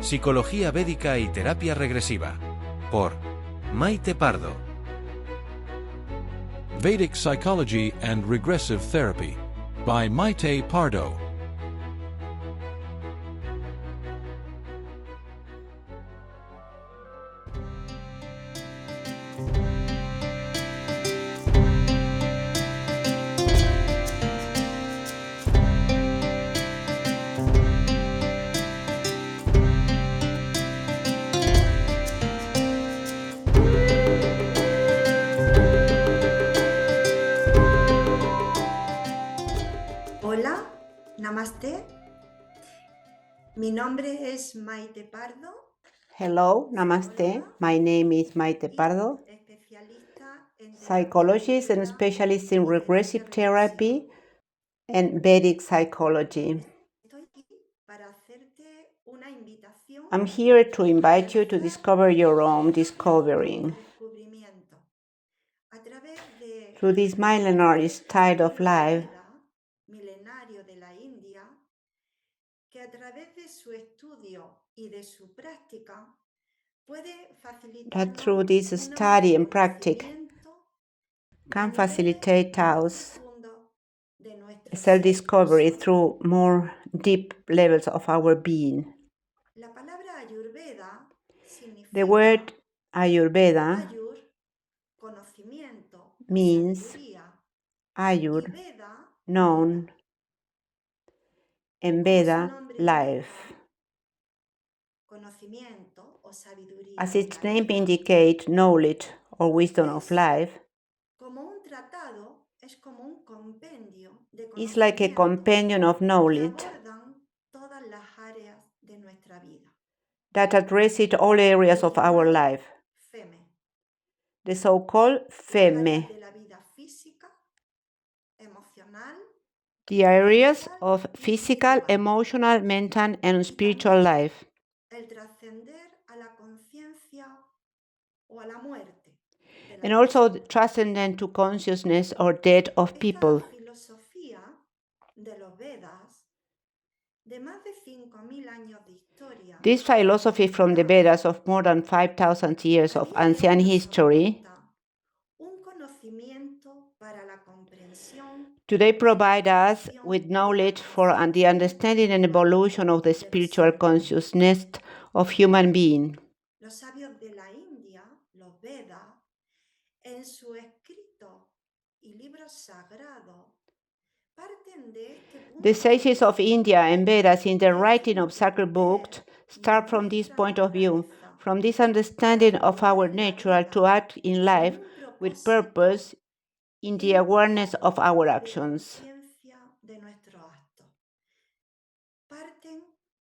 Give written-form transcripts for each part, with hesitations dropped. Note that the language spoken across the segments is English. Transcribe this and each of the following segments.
Psicología védica y terapia regresiva. Por Maithe Pardo. Vedic Psychology and Regressive Therapy by Maithe Pardo. Hola, namaste. Mi nombre es Maithe Pardo. Hello, namaste. My name is Maithe Pardo, Especialista en psychologist and specialist in regressive therapy and Vedic psychology. Estoy aquí para hacerte una invitación I'm here to invite you to discover your own discovering descubrimiento a través de through this millenary style of life milenario de la India, que a través de su estudio y de su práctica puede facilitar that through this study and practice can facilitate us self-discovery through more deep levels of our being. La palabra Ayurveda significa The word Ayurveda Ayur, conocimiento, means sabiduría, Ayur, y Veda, known, and Veda, life. conocimiento o sabiduría. As its name indicates, knowledge or wisdom of life, Como un tratado, es como un compendio de is like a companion of que knowledge abordan todas las áreas de nuestra vida. that addresses all areas of our life. Feme, The so-called áreas Feme, de la vida física, emocional, the areas of physical, emotional, mental, and spiritual life, el trascender a la conciencia o a la muerte. de la and also persona. transcendent to consciousness or death of people. Esta filosofía de los Vedas, de más de 5.000 años de historia, This philosophy from the Vedas of more than 5,000 years of ancient history un conocimiento para la comprensión today provide us with knowledge for the understanding and evolution of the spiritual consciousness of human being. Los sabios de la India, los Vedas, en su escrito y libros sagrados, parten de este punto The sages of India and Vedas in the writing of sacred books start from this point of view, from this understanding of our nature to act in life with purpose in the awareness of our actions. de nuestros actos. Parten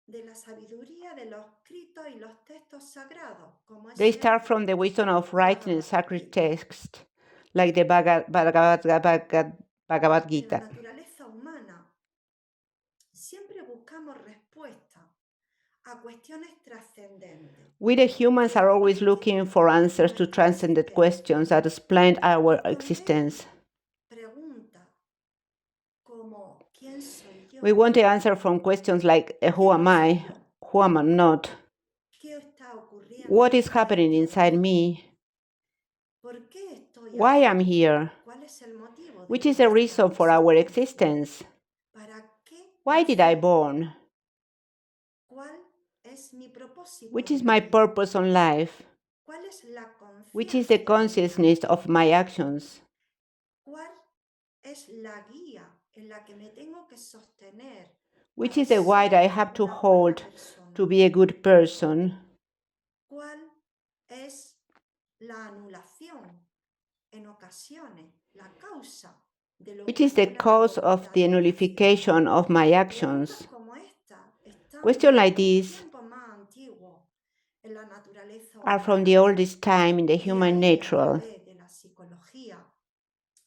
de la sabiduría de los escritos y los textos sagrados, como es They el start from the wisdom of writing sacred texts, like the Bhagavad En Gita. la naturaleza humana siempre buscamos respuestas a cuestiones trascendentes. We, the humans, are always looking for answers to transcendent questions that explain our existence. Preguntas como ¿quién soy yo? We want the answer from questions like who am I? Who am I not? ¿Qué está ocurriendo? What is happening inside me? ¿Por qué estoy Why aquí? am here? ¿Cuál es el motivo de Which is the nuestra reason for our existence? ¿Para qué Why did I nací? born? ¿Cuál es mi propósito Which de is my vida? purpose on life? ¿Cuál es la Which is the conciencia de mi consciousness of my actions? ¿Cuál es la guía en la que me tengo que sostener? Which para is the guide ser I have to una buena hold persona? to be a good person? ¿Cuál es la anulación en ocasiones, la causa de lo Which que is the anula la cause of voluntad the de la nullification of my Preguntas actions? como esta están Questions like desde los this tiempos más antiguos en la naturaleza are humana from the oldest time in the y human ahí, a nature. través de la psicología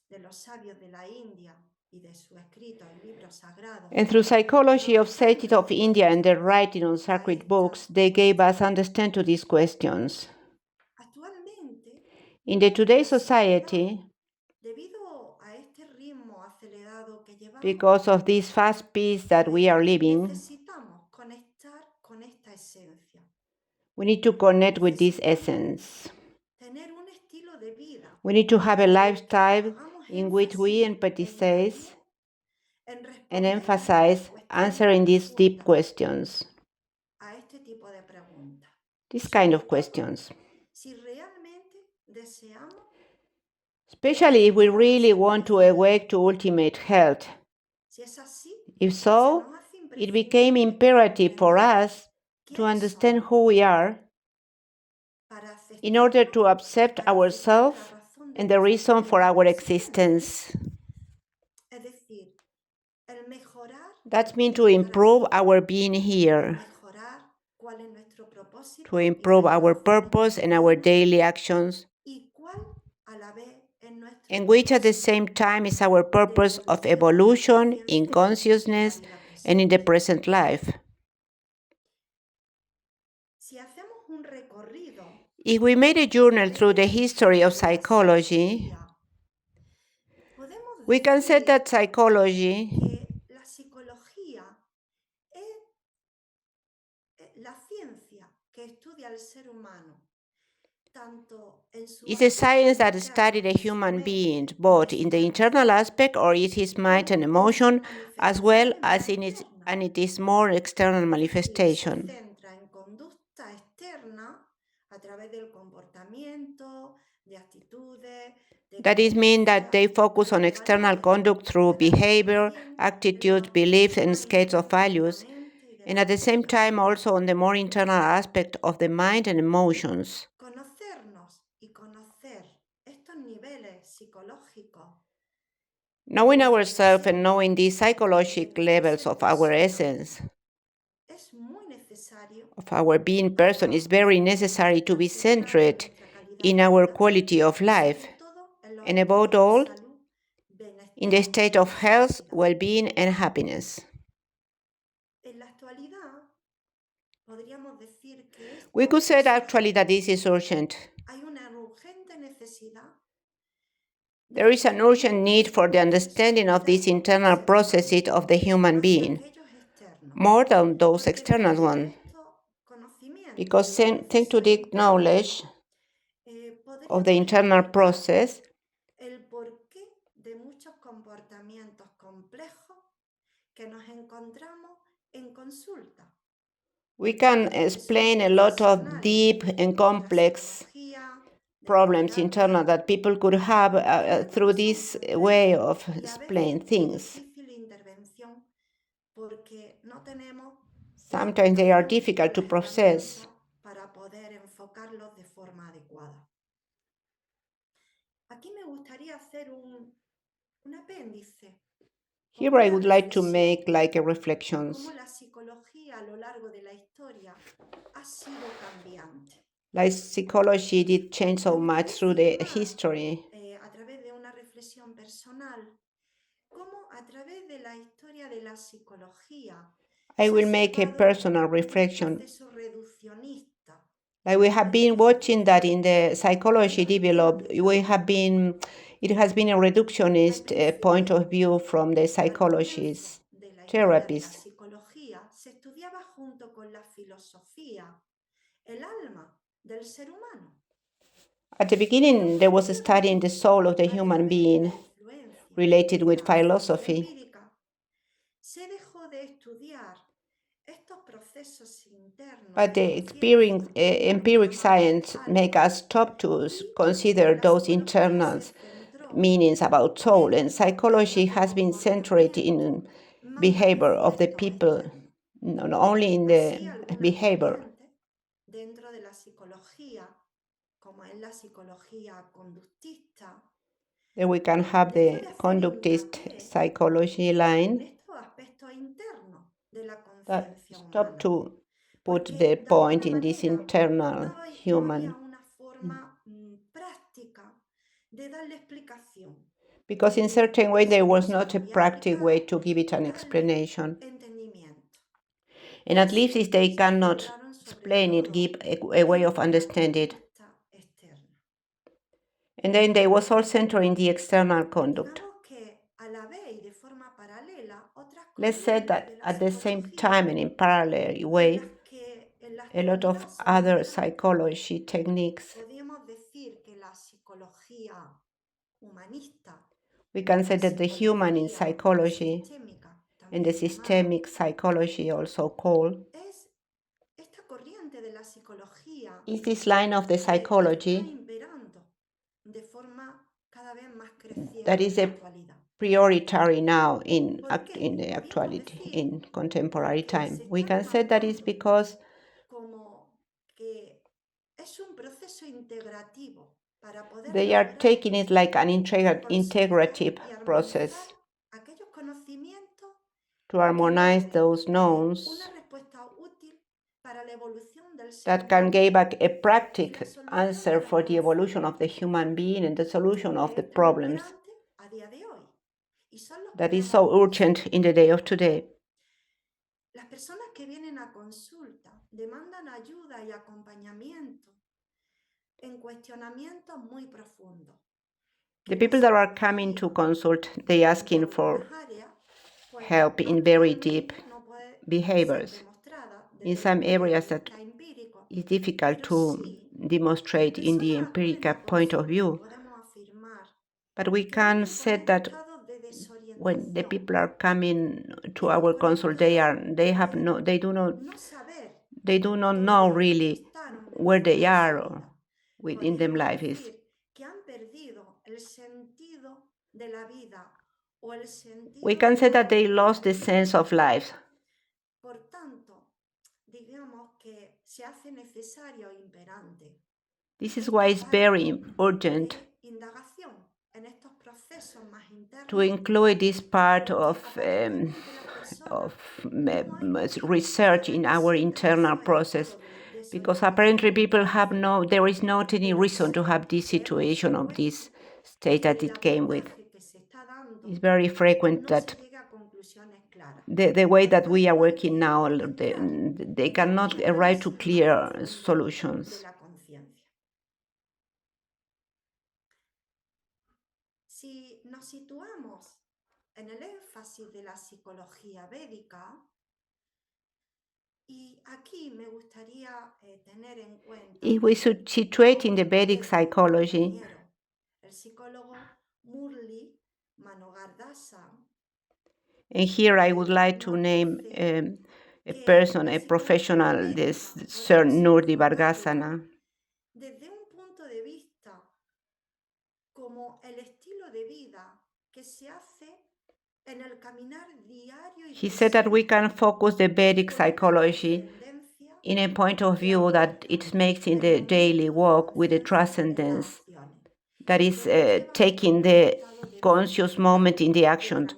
de los sabios de la India y de sus escritos y libros sagrados, And through psychology of nos dan sages of India and their writing on a sacred estas books, they gave us understand to these questions. Actualmente, In the today's la society, debido a este ritmo acelerado que llevamos, because of this fast pace that we are living, necesitamos conectar con esta esencia. We need to connect with this essence. Tener un estilo de vida We need to have a en el que lifestyle hagamos in which we énfasis empathize en and responder emphasize las answering these deep questions, a este tipo de preguntas. this kind of Sobre todo, questions. si realmente deseamos, Especially if we really want to awake to ultimate health. si es así, If se so, nos hace it became imprescindible imperative for comprender us to quiénes understand somos who we are para in order to aceptarnos, accept para aceptar la ourselves razón de and the nuestra reason for our existencia. existence. Es decir, el mejorar That means to nuestra improve vida, our being here, mejorar cuál es nuestro propósito to y improve nuestra our razón purpose de and our existirnos, daily actions, y cuál a la vez es nuestro and which at the propósito same time is our de purpose of evolución evolution en la in conciencia y la consciousness vida and in the presente. present life. Si hacemos un recorrido If we made a a journal través through de the la history historia of de la psychology, psicología, podemos we can say decir that psychology que la psicología es la ciencia que estudia al ser humano, tanto en su is a aspecto science that interno studied a de su human being, mente y both de in su the internal carácter, aspect or in his mind and como en sus emotion, as well manifestaciones as más in its externas. and it is more external Es decir, se manifestation. centra en conducta externa a través del comportamiento, de actitudes, de That is mean that they creencias, focus on de external valores, conduct through pero behavior, también attitudes, los beliefs, and scales of manifestan de la values, mente y de and las at the same time emociones. also on the more internal aspect of the mind and emotions. Conocernos y conocer estos niveles psicológicos Knowing de nuestro ourselves ser and knowing these y de psychological nuestra levels ser of our persona essence, es muy necesario of our being person, is very necessary to be para centrar centered nuestra calidad in de our vida quality of y life, sobre todo en los and above estados de all, salud, in the bienestar state y of health, felicidad. well-being, and happiness. En la actualidad podríamos decir que esto We could say es actually that urgente. this is urgent. Hay una urgente necesidad de There is an urgent need entendimiento for the de los understanding procesos of these internos del internal ser humano, processes of the human más que being, aquellos externos. more than those Porque external gracias a ones. estos conocimientos Because de los thanks to procesos the internos, knowledge of the podríamos internal explicar process, el porqué de muchos comportamientos complejos que nos encontramos en consulta. we can Tanto que son explain a lot of profesionales deep and de la complex psicología, de la problems terapia, internal that people could have que luego through son this way complejos of y a veces explaining de things. difícil intervención porque no tenemos Sometimes they are educación difficult o to las process. herramientas para poder enfocarlos de forma adecuada. Aquí me gustaría hacer un apéndice o Here I una would like to reflexión make like a de reflections. cómo la psicología a lo largo de la historia ha sido cambiante. Like psychology did change so Me much gustaría through the afirmar, history. a través de una reflexión personal, cómo a través de la historia de la psicología I se ha will make a observado personal un reflection. proceso reduccionista. Like we have been watching that in the psychology Hemos develop, empezado it has been a al reductionist point principio, of view from the al comienzo psychologists, de la historia de la therapists. psicología, se estudiaba junto con la filosofía el alma del ser humano. At the beginning, there was a study in the soul of the A human través de la being influencia related de with la ciencia philosophy. empírica, se dejó de estudiar estos procesos internos But de the conciencia, empiric llamados science make alma, us stop to y consider la those psicología internal se centró meanings about soul, and en psychology aspectos de has been centered in comportamiento más behavior of the manifiestos people, externos. not only in Así, the algunas behavior. corrientes dentro de la psicología, como es la psicología conductista, Then we can have dejó de the hacer conductist hincapié psychology en line estos aspectos internos de la that conciencia stop humana, to put porque the de point alguna in this manera internal no había human. una forma práctica de darle explicación. Because in certain way there Solo was se not a podía practical way to explicar give it y an darle explanation. entendimiento. And at least if they Se cannot centraron sobre explain it, todo give a way of en la understanding it. conducta externa. And then they was all centered in the external conduct. Digamos que a la vez y de forma paralela, otras Let's say corrientes that de la at the same psicología time and in parallel en way, las a lot of other psychology techniques. Podríamos decir que la psicología humanista, We can say that the human in psychology sistémica, and the también systemic psychology, also called, es esta corriente de la psicología is this line of the que está psychology imperando de forma cada vez más creciente that is en a la actualidad. priority now in ¿Por qué? the Podríamos actuality, decir in contemporary que time. se We está can say that is demandando because como que es un proceso integrativo para poder they are lograr taking it like an consolidar integrative y process armonizar aquellos conocimientos to harmonize que those den knowns una respuesta útil para la evolución del ser that can humano give back a y la practical solución answer de for los the evolution conflictos of the human being and the solution of que the están problems imperantes a día de hoy. Y son los que that is vemos so urgent in the day of today. Las personas que vienen a consulta demandan ayuda y acompañamiento en cuestionamientos muy profundos. The people that are coming to consult, they asking for help in very deep behaviors. In some areas that is difficult to demonstrate in the empirical point of view. But we can say that when the people are coming to our consult, they do not know really where they are within them life is. We can say that they lost the sense of life. Por tanto, digamos que se hace necesario o imperante. This is why it's very urgent to include this part of research in our internal process, because apparently people there is not any reason to have this situation of this state that it came with. It's very frequent that the way that we are working now, they cannot arrive to clear solutions. Si nos situamos en el énfasis de la psicología védica, y aquí me gustaría tener en cuenta if we should situate in the Vedic psychology, el psicólogo Murli Manogardasa, and here I would like to name a person, a professional, this Sir Nurdi Vargasana. Desde un punto de vista como el estilo de vida que se hace en el caminar diario y he said that we can focus the Vedic psychology in a point of view that it makes in the daily walk with the transcendence, that is taking the conscious moment in the action,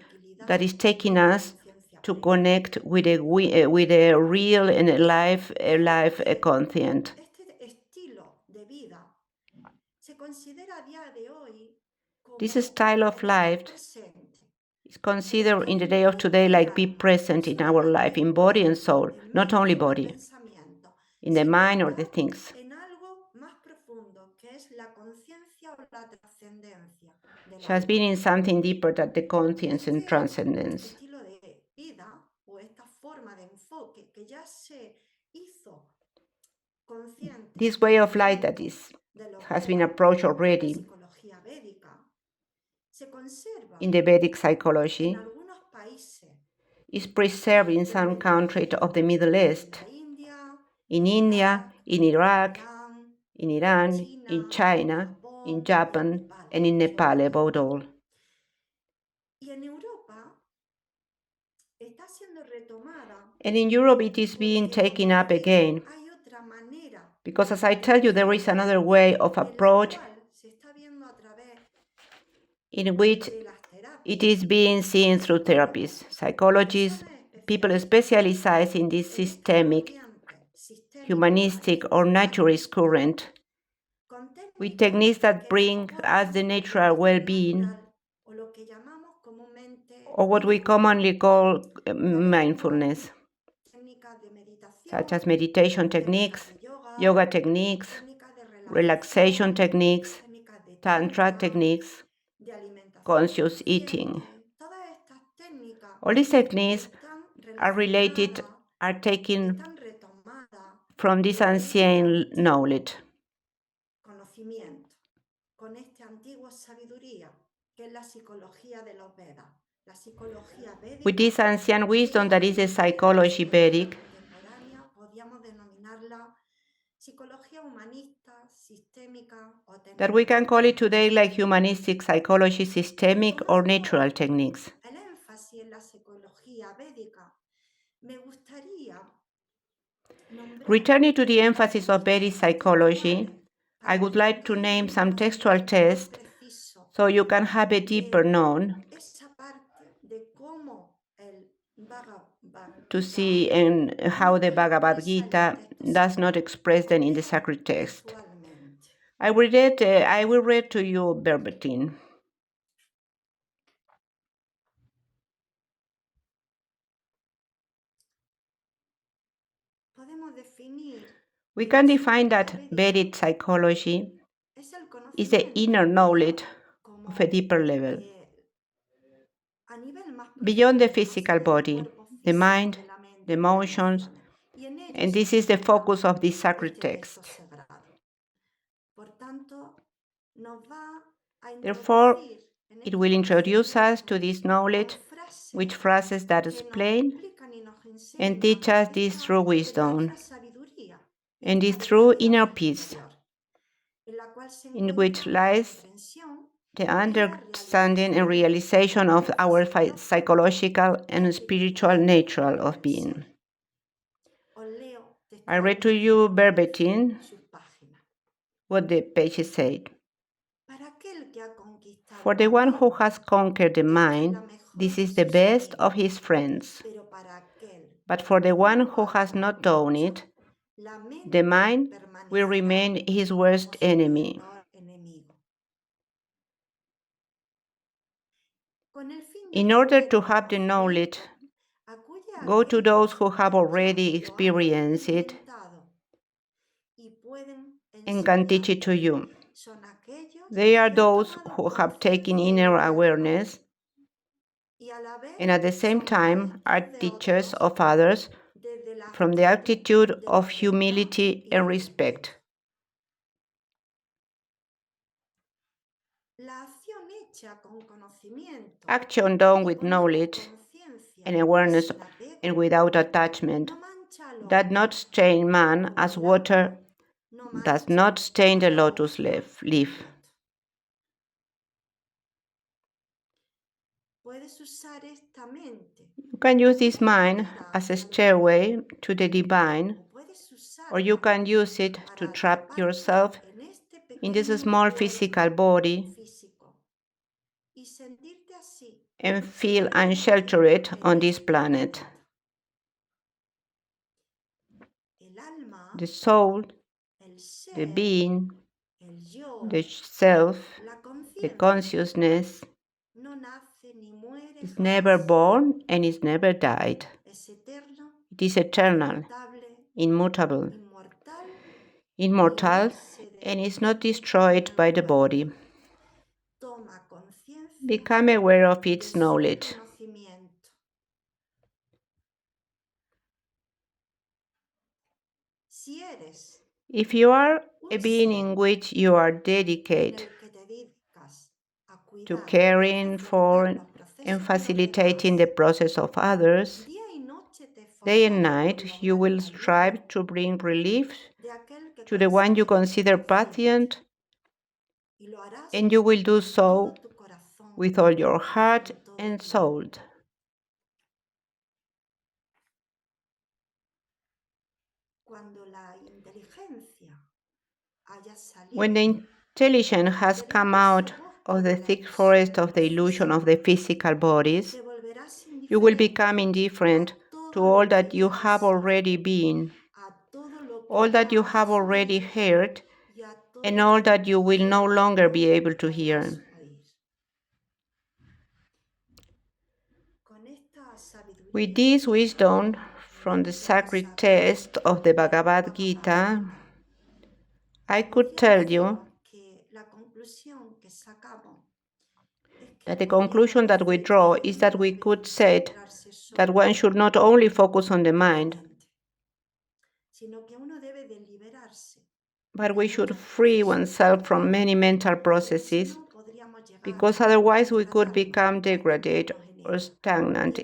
that is taking us to connect with a real and alive conscient. This style of life is considered in the day of today like be present in our life, in body and soul, not only body, in the mind or the things. She has been in something deeper than the conscience and transcendence. This way of life that has been approached already in the Vedic psychology is preserved in some countries of the Middle East, in India, in Iraq, in Iran, in China, in Japan, and in Nepal, above all. And in Europe it is being taken up again, because as I tell you, there is another way of approach in which it is being seen through therapies, psychologists, people specialized in this systemic, humanistic, or naturalist current, with techniques that bring us the natural well-being, or what we commonly call mindfulness, such as meditation techniques, yoga techniques, relaxation techniques, tantra techniques, conscious eating. All these techniques are taken from this ancient knowledge. Conocimiento, con esta antigua sabiduría que es la psicología de los Vedas, la psicología védica. With this ancient wisdom that is the psychology Vedic, Contemporánea, podríamos denominarla psicología humanista, sistémica o técnica. that we can call it today like humanistic psychology, systemic or natural techniques. El énfasis en la psicología védica, me gustaría nombrar. Returning to the emphasis of Vedic psychology, I would like to name some textual tests so you can have a deeper known to see how the Bhagavad Gita does not express them in the sacred text. I will read to you verbatim. We can define that Vedic psychology is the inner knowledge of a deeper level, beyond the physical body, the mind, the emotions, and this is the focus of this sacred text. Therefore, it will introduce us to this knowledge with phrases that explain and teach us this true wisdom and this true inner peace, in which lies the understanding and realization of our psychological and spiritual nature of being. I read to you verbatim what the page said. For the one who has conquered the mind, this is the best of his friends. But for the one who has not done it, the mind will remain his worst enemy. In order to have the knowledge, go to those who have already experienced it and can teach it to you. They are those who have taken inner awareness and at the same time are teachers of others from the attitude of humility and respect. Action done with knowledge and awareness and without attachment does not stain man as water does not stain the lotus leaf. You can use this mind as a stairway to the divine, or you can use it to trap yourself in this small physical body and feel unsheltered on this planet. The soul, the being, the self, the consciousness is never born and is never died. It is eternal, immutable, immortal, and is not destroyed by the body. Become aware of its knowledge. If you are a being in which you are dedicated to caring for and facilitating the process of others, day and night you will strive to bring relief to the one you consider patient, and you will do so with all your heart and soul. When the intelligence has come out of the thick forest of the illusion of the physical bodies, you will become indifferent to all that you have already been, all that you have already heard, and all that you will no longer be able to hear. With this wisdom from the sacred text of the Bhagavad Gita, I could tell you that the conclusion that we draw is that we could say that one should not only focus on the mind, But we should free oneself from many mental processes, because otherwise we could become degraded or stagnant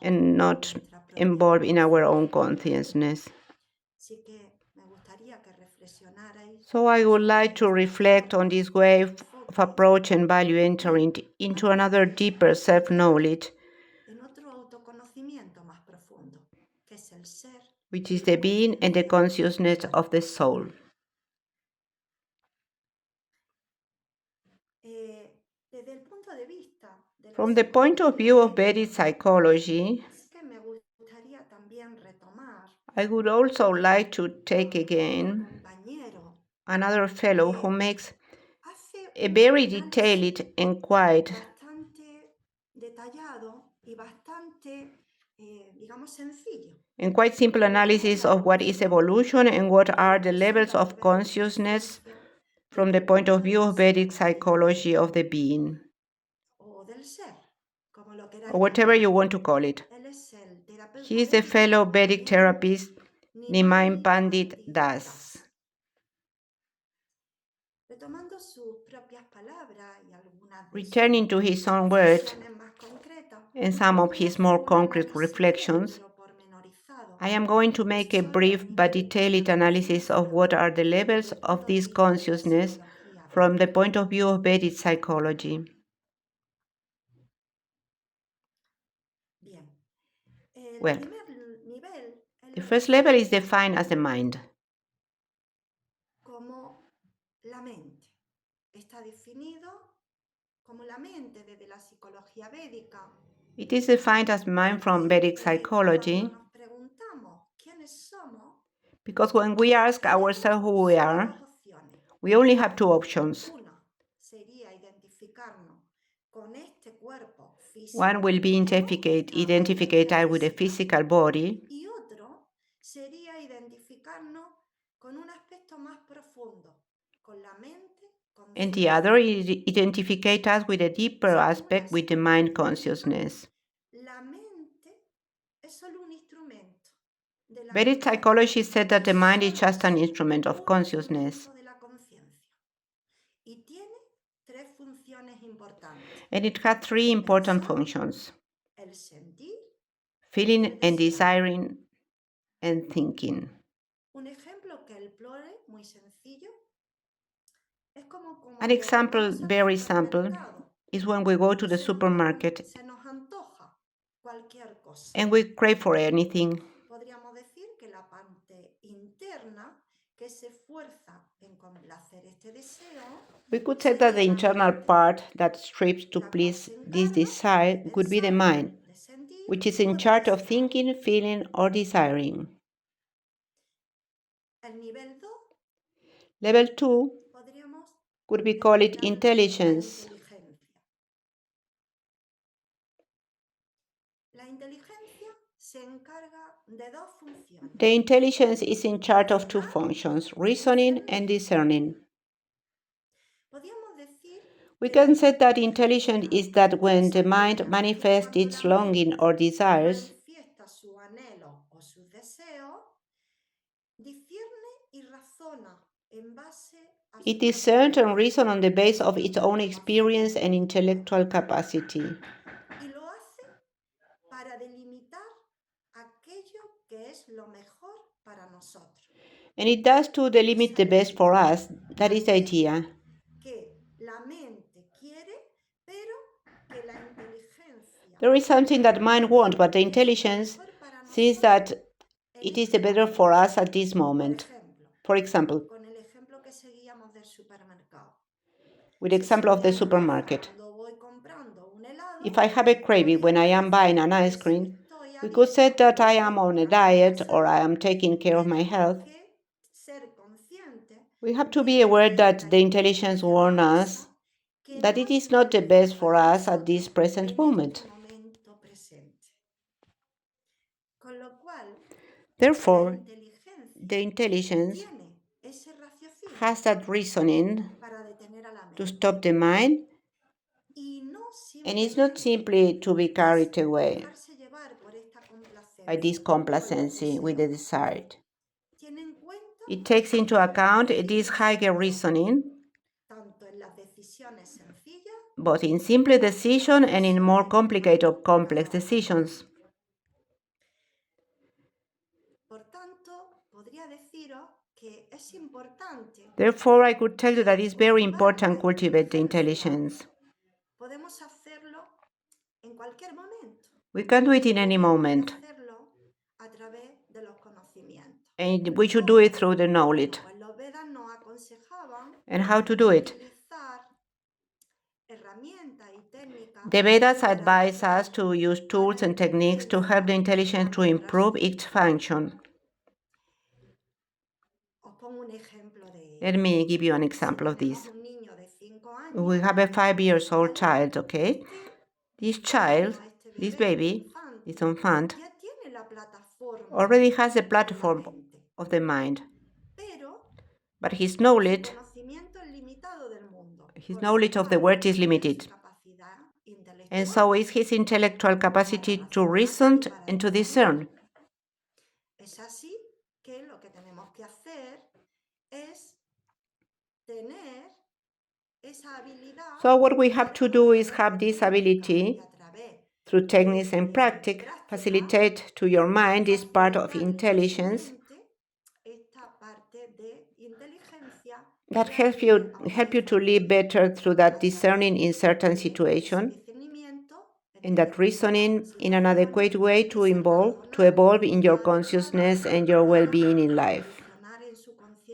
and not involved in our own consciousness. So I would like to reflect on this way of approach and value entering into another deeper self-knowledge, which is the being and the consciousness of the soul. From the point of view of Vedic psychology, I would also like to take again another fellow who makes a very detailed and quite simple analysis of what is evolution and what are the levels of consciousness from the point of view of Vedic psychology of the being, or whatever you want to call it. He is the fellow Vedic therapist Nimai Pandit Das. Returning to his own words and some of his more concrete reflections, I am going to make a brief but detailed analysis of what are the levels of this consciousness from the point of view of Vedic psychology. Well, the first level is defined as the mind. It is defined as mind from Vedic psychology because when we ask ourselves who we are, we only have two options. One will be identified with the physical body, and the other is identified us with a deeper aspect, with the mind consciousness. Vedic psychology said that the mind is just an instrument of consciousness, and it has three important functions: feeling and desiring and thinking. An example, very simple, is when we go to the supermarket and we crave for anything. We could say that the internal part that strives to please this desire could be the mind, which is in charge of thinking, feeling, or desiring. Level 2 could be called intelligence. The intelligence is in charge of two functions: reasoning and discerning. We can say that intelligence is that when the mind manifests its longing or desires, it discerns and reasons on the basis of its own experience and intellectual capacity. And it does to delimit the best for us. That is the idea. There is something that mind wants, but the intelligence sees that it is the better for us at this moment. For example, with the example of the supermarket. If I have a craving when I am buying an ice cream, we could say that I am on a diet or I am taking care of my health. We have to be aware that the intelligence warns us that it is not the best for us at this present moment. Therefore, the intelligence has that reasoning to stop the mind, and it's not simply to be carried away by this complacency with the desire. It takes into account this higher reasoning, tanto en las decisiones sencillas, both in simple decisions and in more complicated or complex decisions. por tanto, podría deciros que es importante. Therefore, I could tell you that it's very important to cultivate the intelligence. Podemos hacerlo en cualquier momento. We can do it in any moment. Hacerlo a través de los conocimientos. And we should do it through the knowledge. Pues los Vedas nos aconsejaban And how to do it? utilizar herramientas y técnicas. The Vedas advise us to use tools and techniques to help the intelligence to improve its function. Os pongo un ejemplo de Let me give you an example of this. un niño de 5 años. We have a 5-year-old child, okay? This child, this baby, this infant, Ya tiene la plataforma already has the platform of the mind. But his knowledge of the world is limited. And so is his intellectual capacity to reason and to discern. Es así que lo que tenemos que hacer es tener esa habilidad. So what we have to do is have this ability, through techniques and practice, facilitate to your mind this part of intelligence that help you to live better through that discerning in certain situation, and that reasoning in an adequate way to evolve in your consciousness and your well-being in life.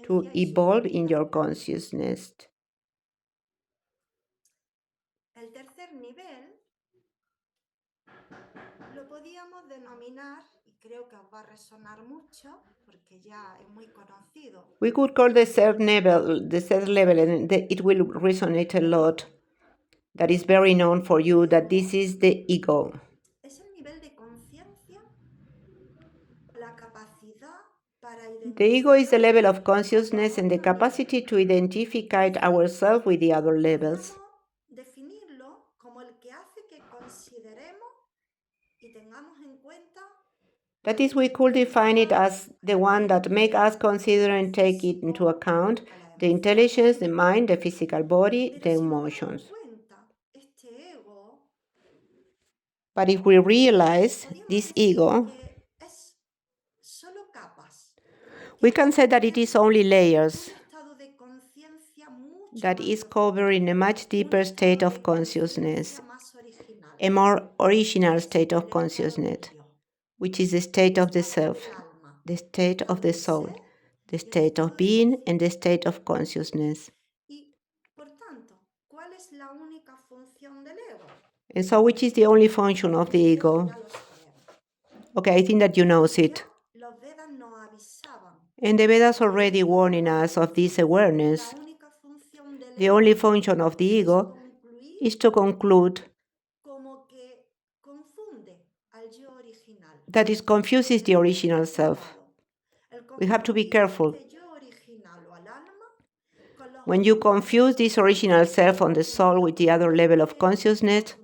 To evolve in your consciousness. El tercer nivel lo podíamos denominar, y creo que os va a resonar mucho, porque ya es muy conocido. We could call the third level, and it will resonate a lot. That is very known for you, that this is the ego. Es el nivel de conciencia, la capacidad para The ego is the level of consciousness and the capacity to identify ourselves with the other levels. Definirlo como el que hace que consideremos y tengamos en cuenta. That is, we could define it as the one that makes us consider and take it into account the intelligence, the mind, the physical body, the emotions. But if we realize this ego, we can say that it is only layers, that is covered in a much deeper state of consciousness, a more original state of consciousness, which is the state of the self, the state of the soul, the state of being, and the state of consciousness. And so, which is the only function of the ego? Okay, I think that you know it. And the Vedas already warning us of this awareness. The only function of the ego is to conclude that it confuses the original self. We have to be careful. When you confuse this original self on the soul with the other level of consciousness,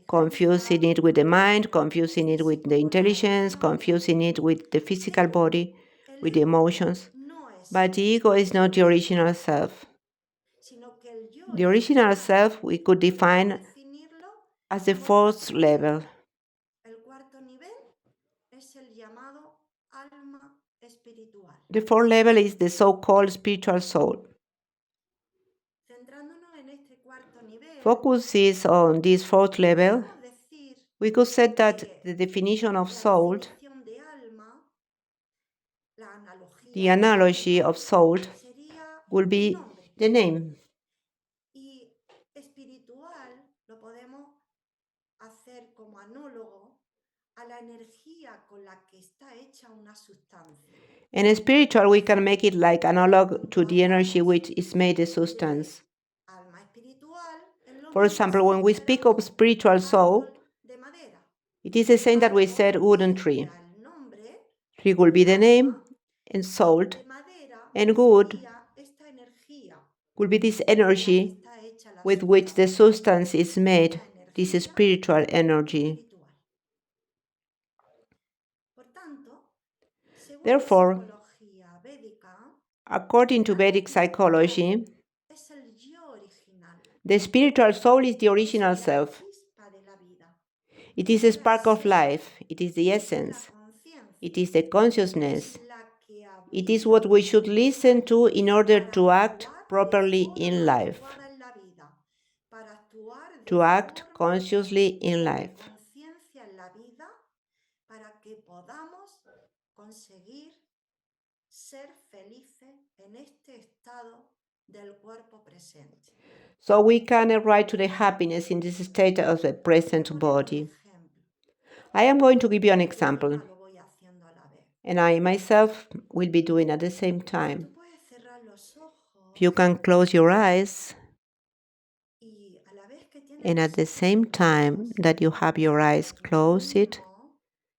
confusing it with the mind, confusing it with the intelligence, confusing it with the physical body, with the emotions. But the ego is not the original self. The original self we could define as the fourth level. The fourth level is the so-called spiritual soul. Focuses on this fourth level, we could say that the definition of soul, the analogy of soul, will be the name. And spiritual, we can make it like analog to the energy which is made a substance. For example, when we speak of spiritual soul, it is the same that we said wooden tree. Tree will be the name, and salt, and wood will be this energy with which the substance is made, this spiritual energy. Therefore, According to Vedic psychology, es el yo original. the spiritual soul is the original Es la self. chispa de la vida. It is the spark of life. It is the essence. It is the consciousness. Es la que It is what we should listen to in order to act properly in life. To act consciously in life. conciencia en la vida para que podamos conseguir ser felices en este estado del cuerpo presente. So we can arrive to the happiness in this state of the present body. I am going to give you an example, and I myself will be doing at the same time. If you can close your eyes, and at the same time that you have your eyes closed,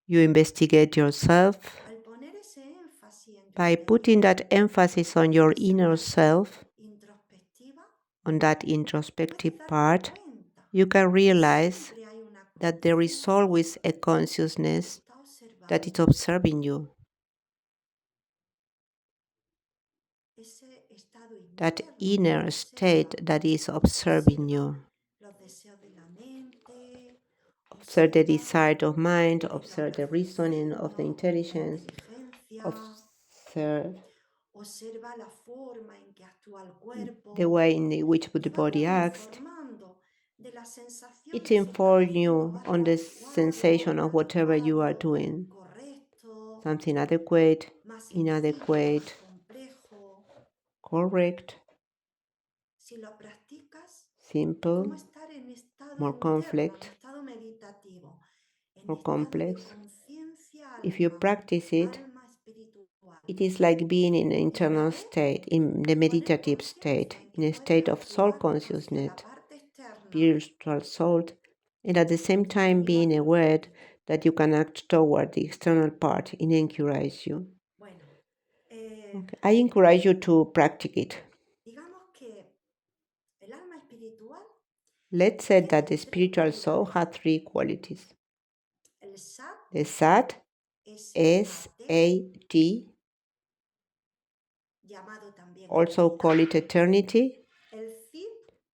you investigate yourself by putting that emphasis on your inner self, on that introspective part. You can realize that there is always a consciousness that is observing you. That inner state that is observing you. Observe the desire of mind, observe the reasoning of the intelligence, observe the way in which the body acts. It informs you on the sensation of whatever you are doing. Something adequate, inadequate, correct, simple, more conflict, more complex. If you practice it, it is like being in an internal state, in the meditative state, in a state of soul consciousness, spiritual soul, and at the same time being aware that you can act toward the external part. It encourages you. Okay. I encourage you to practice it. Let's say that the spiritual soul has three qualities. The Sat, S-A-T, also call it eternity,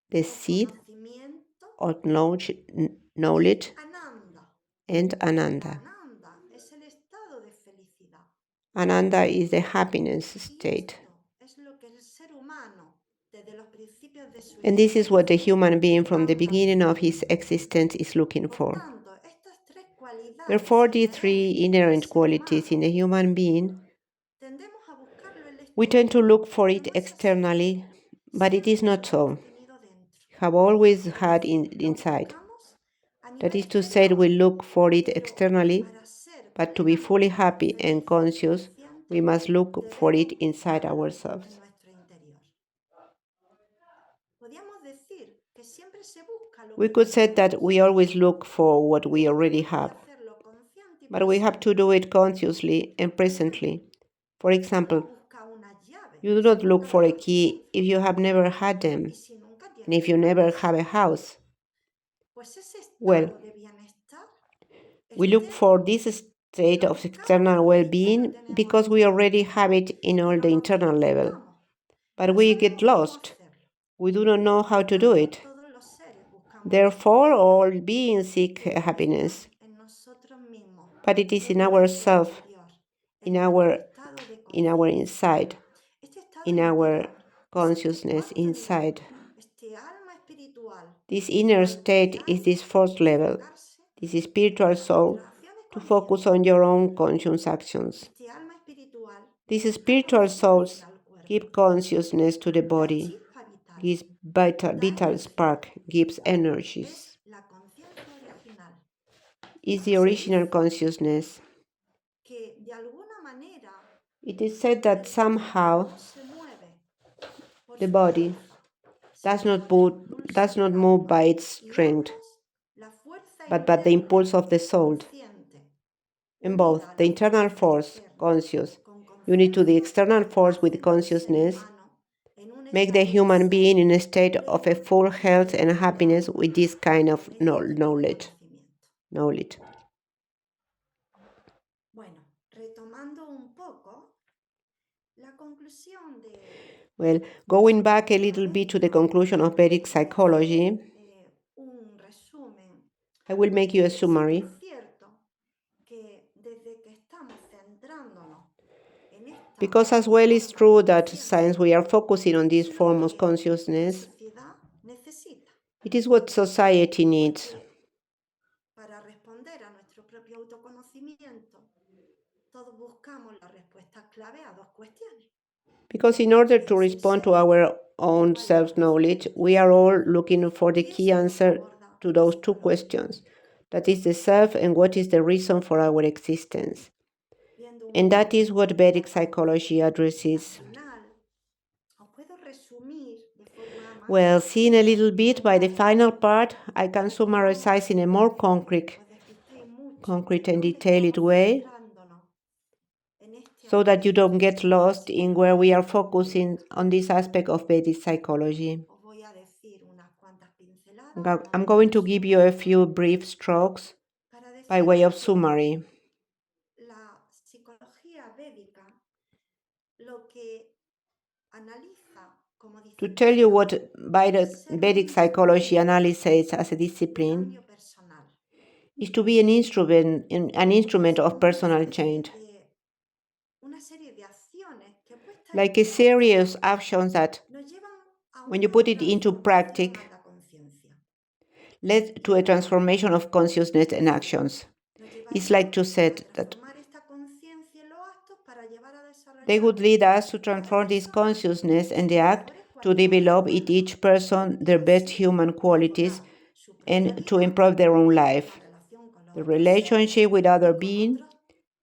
the seed of knowledge, and Ananda. Ananda is the happiness state. And this is what the human being from the beginning of his existence is looking for. Therefore, the three inherent qualities in a human being, we tend to look for it externally, but it is not so. We have always had inside. That is to say, we look for it externally, but to be fully happy and conscious, we must look for it inside ourselves. We could say that we always look for what we already have, but we have to do it consciously and presently. For example, you do not look for a key if you have never had them, and if you never have a house. Well, we look for this state of external well-being because we already have it in all the internal level. But we get lost. We do not know how to do it. Therefore, all beings seek happiness. But it is in ourselves, in our inside, in our consciousness inside. This inner state is this fourth level, this spiritual soul, to focus on your own conscious actions. These spiritual souls give consciousness to the body, gives vital spark, gives energies. Is the original consciousness. It is said that somehow the body does not move by its strength, but by the impulse of the soul. In both the internal force, conscious, unit to the external force with consciousness, make the human being in a state of a full health and happiness with this kind of knowledge. Well, going back a little bit to the conclusion of Vedic psychology, I will make you a summary. Because as well it's true that since we are focusing on this form of consciousness, it is what society needs. Para responder a nuestro propio autoconocimiento, todos buscamos la respuesta clave a dos cuestiones. Because in order to respond to our own self-knowledge, we are all looking for the key answer to those two questions. That is the self and what is the reason for our existence. And that is what Vedic psychology addresses. Well, seeing a little bit by the final part, I can summarize in a more concrete and detailed way, so that you don't get lost in where we are focusing on this aspect of Vedic psychology. I'm going to give you a few brief strokes by way of summary. To tell you what Vedic psychology analyzes as a discipline is to be an instrument of personal change, like a series of actions that, when you put it into practice, led to a transformation of consciousness and actions. It's like to say that they would lead us to transform this consciousness and the act to develop in each person their best human qualities and to improve their own life, the relationship with other beings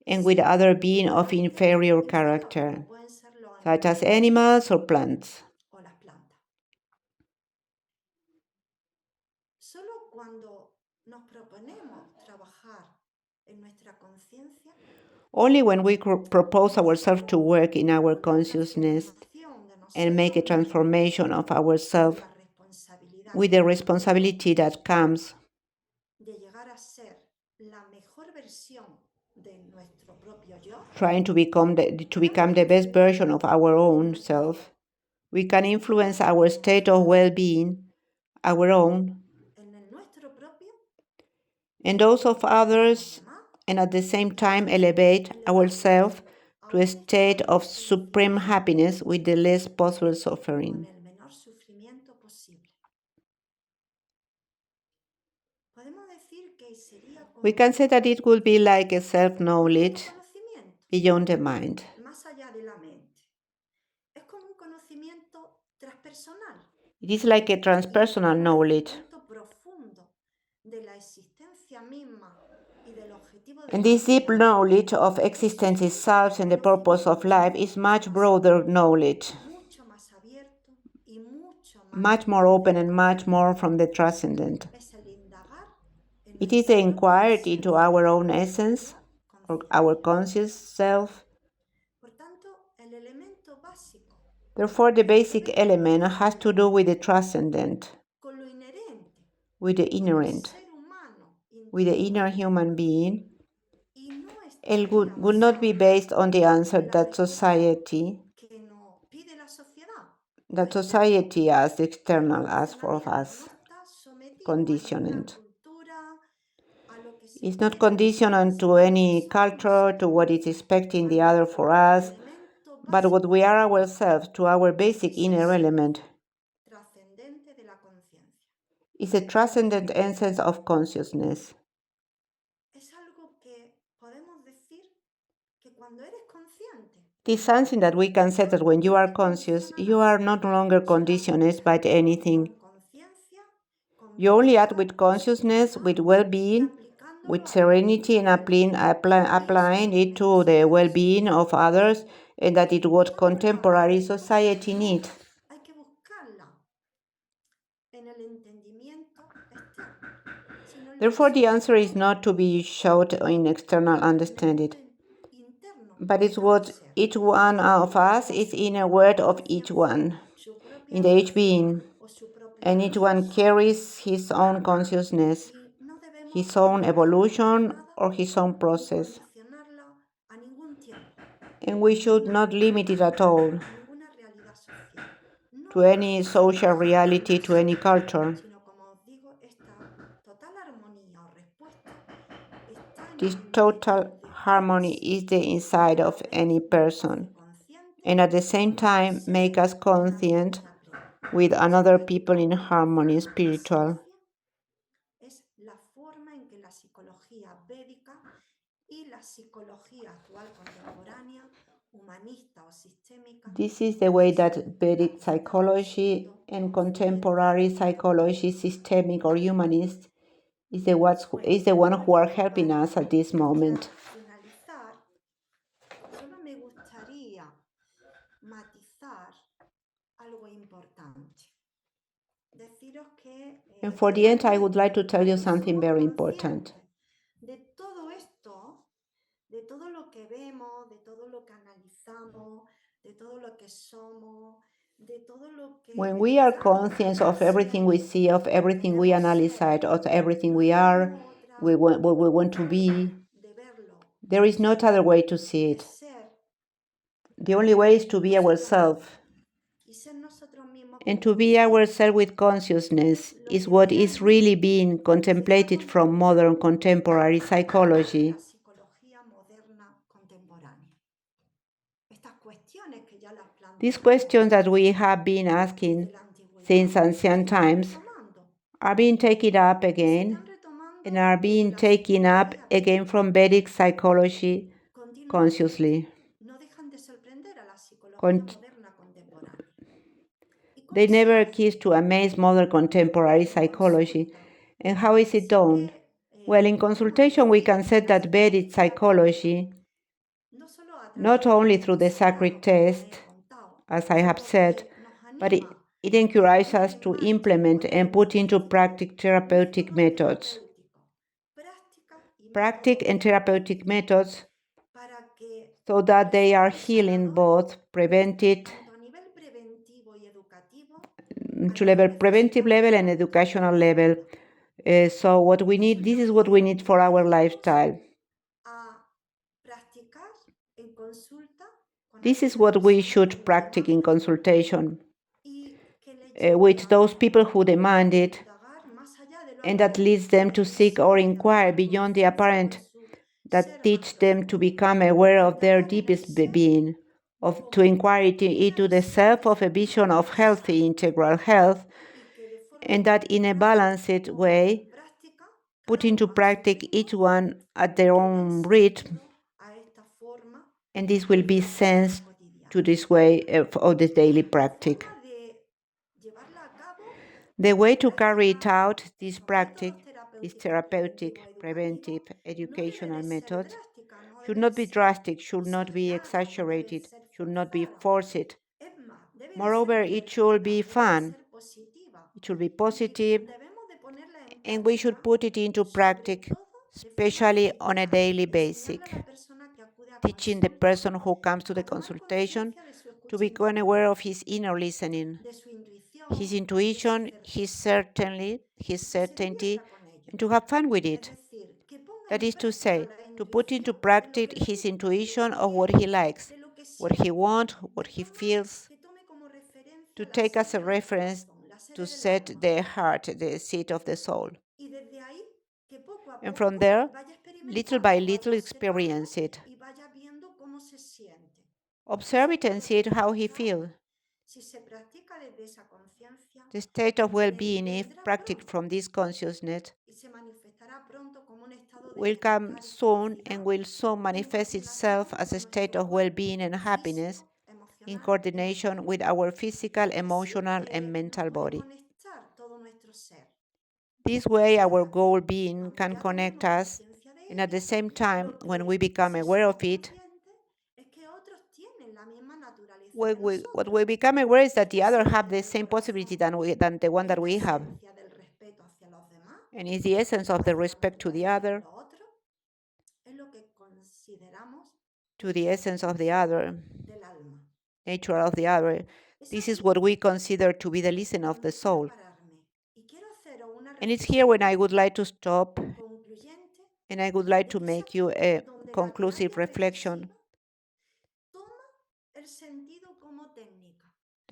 and with other beings of inferior character, such as animals or plants. Only when we propose ourselves to work in our consciousness and make a transformation of ourselves with the responsibility that comes trying to become the best version of our own self, we can influence our state of well-being, our own, and those of others, and at the same time elevate ourselves to a state of supreme happiness with the least possible suffering. We can say that it would be like a self-knowledge beyond the mind. It is like a transpersonal knowledge. And this deep knowledge of existence itself and the purpose of life is much broader knowledge, much more open and much more from the transcendent. It is the inquiry into our own essence, or our conscious self. Therefore, the basic element has to do with the transcendent, with the inherent, with the inner human being. It would not be based on the answer that society as the external as for us, conditioned. It's not conditioned to any culture, to what is expecting the other for us, but what we are ourselves, to our basic inner element. It's a transcendent essence of consciousness. It is something that we can say that when you are conscious, you are no longer conditioned by anything. You only act with consciousness, with well-being, with serenity, and applying it to the well-being of others, and that is what contemporary society needs. Therefore, the answer is not to be showed in external understanding, but it's what each one of us is in a word of each one, in the each being, and each one carries his own consciousness, his own evolution, or his own process. and we should not limit it at all ninguna realidad social. No to any porque social sea reality, to any así, culture. sino como os digo, esta total armonía o respuesta está en This el interior total de harmony ustedes is the y inside cada of vez any nos person, hace conscientes and at the same de time ser make us una conscient pequeña prueba. with Por another supuesto, people in harmony spiritual. esencia es la forma en que la psicología védica y la psicología actual contemporánea, humanista o sistémica, This is the way that es Vedic la que psychology está and siendo contemporary influyente psychology, en nuestra systemic or humanist, is the one Bueno, who are helping us at this moment. para finalizar, solo me gustaría matizar algo importante. Deciros que And for the end, I would realmente like to tell you cuando something somos very important. conscientes de todo esto, de todo lo que vemos, de todo lo que analizamos, de todo lo que somos, de todo lo que When we are estamos conscious of everything we siendo see, of o everything we queremos analyze, ser, of everything no we are, tenemos otra what we want to be, forma de verlo there is no other way to see de it. ser The only way is to be nosotros ourselves. mismos. Y ser nosotros mismos And con to be conciencia ourselves with consciousness es lo is que what is really realmente being se está contemplated from modern contemplando contemporary en psychology. la psicología moderna contemporánea. Estas cuestiones que ya las These planteamos questions that we have been desde asking la antigüedad since se ancient están times retomando are being taken up y se again están retomando and are desde being la taken up psicología again védica from Vedic psychology continuamente. consciously. No dejan de sorprender a la psicología Con- moderna contemporánea. ¿Y cómo They se never hace? cease to amaze modern contemporary En psychology. consulta, And how is it sí done? que Well, in podemos consultation, we decir can que say la that Vedic psicología védica, psychology, no solo a not través de only los through the tres sacred estados, como test, he contado, as I have sino said, que nos but anima it a encourages poner us en to marcha y implement poner and en put into práctica practice therapeutic métodos methods. terapéuticos, Practice and therapeutic methods para que so that they are resulten healing sanadores both prevented tanto a nivel preventivo y educativo a to las level preventive necesidades level que and vamos educational teniendo level. cada uno. So what we need, this is what we need for our lifestyle. A practicar en consulta con This is aquellas what we personas que should lo practice in demanden consultation y que le lleve with those people who a demand it, indagar más allá de lo and that leads them to seek or aparente, a inquire tomar beyond the conciencia de apparent, su that ser teach más them to profundo, become aware of their indagar en el deepest ser being, to como inquire una into the visión self de of a sentido vision of universal healthy integral health, y que de forma and that in a equilibrada balanced pongan en way, práctica put cada into uno a su practice each ritmo one at y their que den own rhythm, sentido a esta forma and this will de be practicar sensed cotidiana. to this way of this daily La practice. forma de llevarla a cabo, The way to práctica, carry it out, this estos practice, métodos this terapéuticos therapeutic, preventivo-educativos, preventive, no debe educational de ser methods, drástica, no should debe de not be ser drastic, should not be exagerada, no debe exaggerated, ser should not be forzada. forced. Es más, debe de ser Moreover, it should divertida, be debe de fun, ser positiva. it should be Y positive, debemos de ponerla en and we should práctica, put it into sobre practice, todo de forma especially on a regular, daily enseñarle a basis, la persona que acude a teaching the consulta person who comes to the a tomar consultation conciencia de su to escucha become aware interior, of his inner listening, de su intuición, his de su intuition, certeza, his y que se certainty, divierta con ello. and to have fun with Es it. decir, que ponga That en is to práctica say, la to put into intuición de lo practice que le his gusta, de lo intuition que of what quiere, he likes, de lo que what he siente, wants, de what he forma feels, que tome como to referencia la take as a sede del reference corazón, la to sede del set alma. the heart, the seat of the soul. Y desde ahí, que poco a And from poco there, vaya little by experimentando, little, vaya experience observando it. y vaya viendo cómo se siente. Y Observe it sobre and todo see it how he quizás, feels. si se practica desde esa conciencia, The state of well-being, if vendrá practiced pronto from this consciousness, y se manifestará pronto como un estado de will come bienestar y soon felicidad and will soon en manifest coordinación itself as a con state nuestro of well-being cuerpo and happiness físico, in emocional y coordination mental. with our physical, Y así emotional, and nos mental puede body. conectar todo nuestro ser. This way, Y our hasta que, goal being aunque can ya connect tomemos us, conciencia de and at ello, the same time, lo when we que become sí aware somos of it, conscientes es que otros tienen la misma naturaleza what que we nosotros become aware is y that que the other sienten have en the el same possibility corazón than the one that esta we have, esencia del respeto hacia los demás, and is the essence of the hacia la respect to the naturaleza de other, los otros, es lo que consideramos to the essence of the other, del alma. nature of the other. Es This aquí is what we consider to be the listen of the donde quiero soul. pararme y quiero haceros una And it's here when I reflexión would like to stop concluyente and I would like de to que es make aquí you a donde la conclusive terapia reflection. regresiva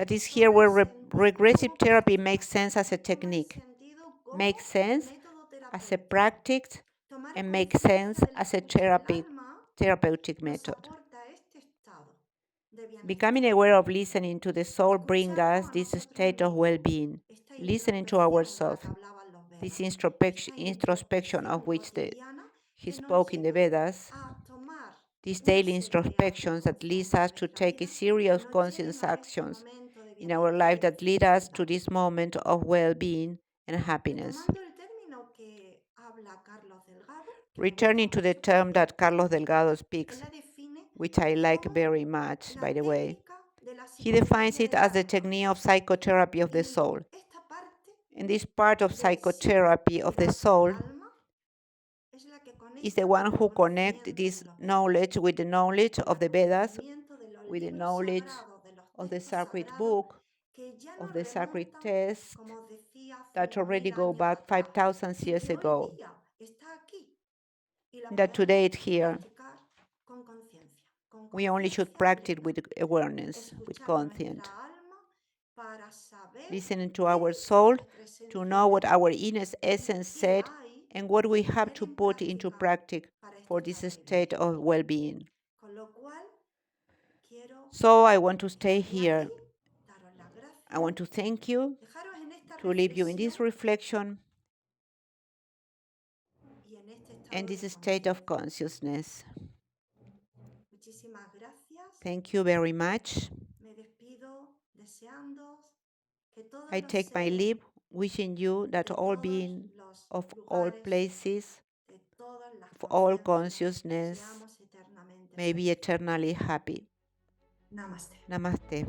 That is here where regressive therapy makes sense as a technique, makes sense as a practice, and makes sense as a therapeutic method. Becoming aware of listening to the soul brings us this state of well-being, listening to ourselves, this introspection of which he spoke in the Vedas, these daily introspections that leads us to take a series of conscious actions in our life that lead us to this moment of well-being and happiness. Returning to the term that Carlos Delgado speaks, which I like very much, by the way, he defines it as the technique of psychotherapy of the soul. And this part of psychotherapy of the soul is the one who connects this knowledge with the knowledge of the Vedas, with the knowledge of the sacred book, of the sacred text that already go back 5,000 years ago, that today it's here. We only should practice with awareness, with conscience. Listening to our soul, to know what our inner essence said and what we have to put into practice for this state of well-being. So I want to stay here. I want to thank you, to leave you in this reflection and this state of consciousness. Thank you very much. I take my leave, wishing you that all being of all places, of all consciousness, may be eternally happy. Namaste. Namaste.